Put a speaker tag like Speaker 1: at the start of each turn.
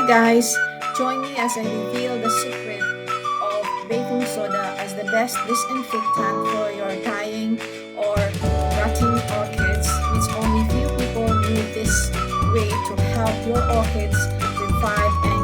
Speaker 1: Hi guys, join me as I reveal the secret of baking soda as the best disinfectant for your dying or rotting orchids, which only few people knew this way to help your orchids revive